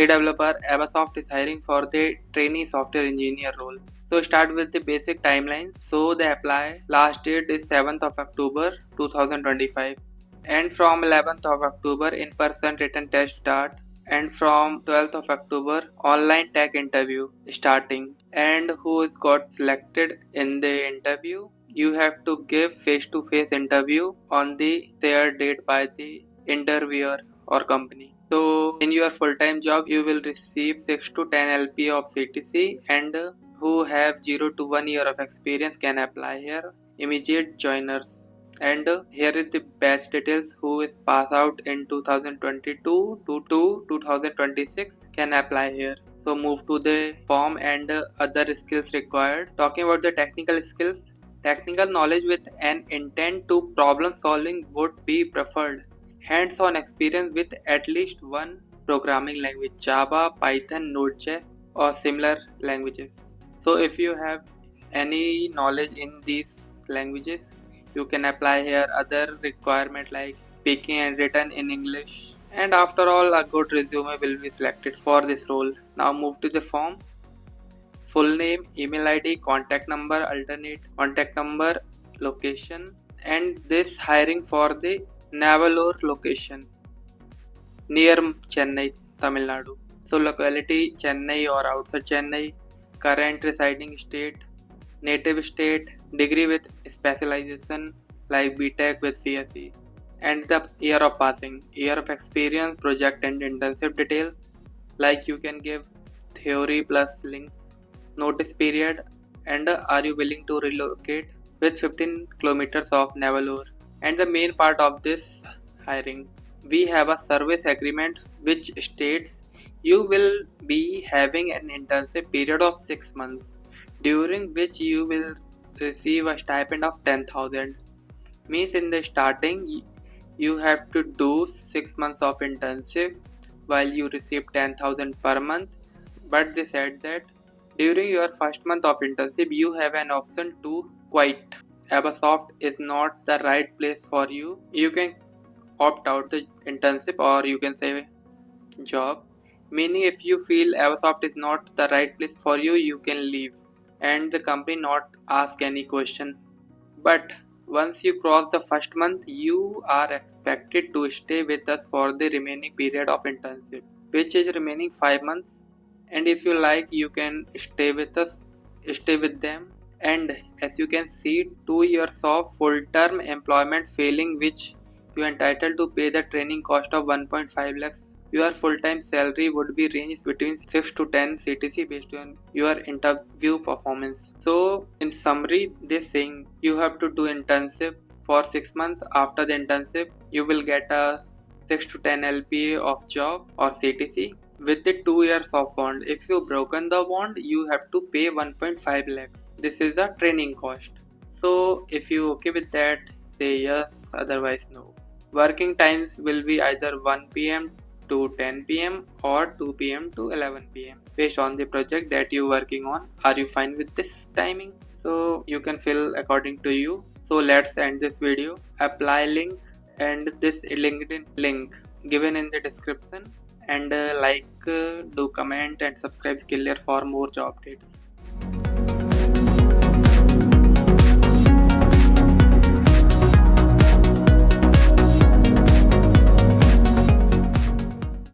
C developer, Abasoft is hiring for the trainee software engineer role. So start with the basic timelines. So they apply. Last date is 7th of October 2025. And from 11th of October, in-person written test start. And from 12th of October, online tech interview starting. And who is got selected in the interview? You have to give face-to-face interview on the shared date by the interviewer or company. So in your full-time job, you will receive 6 to 10 LP of CTC, and who have 0 to 1 year of experience can apply here. Immediate joiners. And here is the batch details. Who is passed out in 2022 to 2026 can apply here. So move to the form and other skills required. Talking about the technical skills, technical knowledge with an intent to problem solving would be preferred. Hands-on experience with at least one programming language, Java, Python, Node.js or similar languages. So if you have any knowledge in these languages, you can apply here. Other requirement like speaking and written in English. And after all, a good resume will be selected for this role. Now move to the form. Full name, email ID, contact number, alternate contact number, location, and this hiring for the Navalore location near Chennai, Tamil Nadu. So locality Chennai or outside Chennai, current residing state, native state, degree with specialization like BTech with CSE, and the year of passing, year of experience, project and internship details like you can give theory plus links, notice period, and are you willing to relocate with 15 kilometers of Navalore. And the main part of this hiring, we have a service agreement which states you will be having an internship period of 6 months during which you will receive a stipend of 10,000. Means in the starting you have to do 6 months of internship while you receive 10,000 per month, but they said that during your first month of internship you have an option to quit. Abasoft is not the right place for you. You can opt out the internship or you can say job, meaning if you feel Abasoft is not the right place for you, you can leave and the company not ask any question. But once you cross the first month, you are expected to stay with us for the remaining period of internship, which is remaining 5 months. And if you like, you can stay with us, stay with them. And as you can see, 2 years of full-term employment failing, which you are entitled to pay the training cost of 1.5 lakhs. Your full-time salary would be ranged between 6 to 10 CTC based on your interview performance. So in summary, they're saying you have to do internship for 6 months. After the internship, you will get a 6 to 10 LPA of job or CTC with the 2 years of bond. If you broken the bond, you have to pay 1.5 lakhs. This is the training cost. So if you okay with that, say yes, otherwise no. Working times will be either 1 p.m. to 10 p.m. or 2 p.m. to 11 p.m. based on the project that you're working on. Are you fine with this timing? So you can fill according to you. So let's end this video. Apply link and this LinkedIn link given in the description, and do comment and subscribe Skillr for more job updates.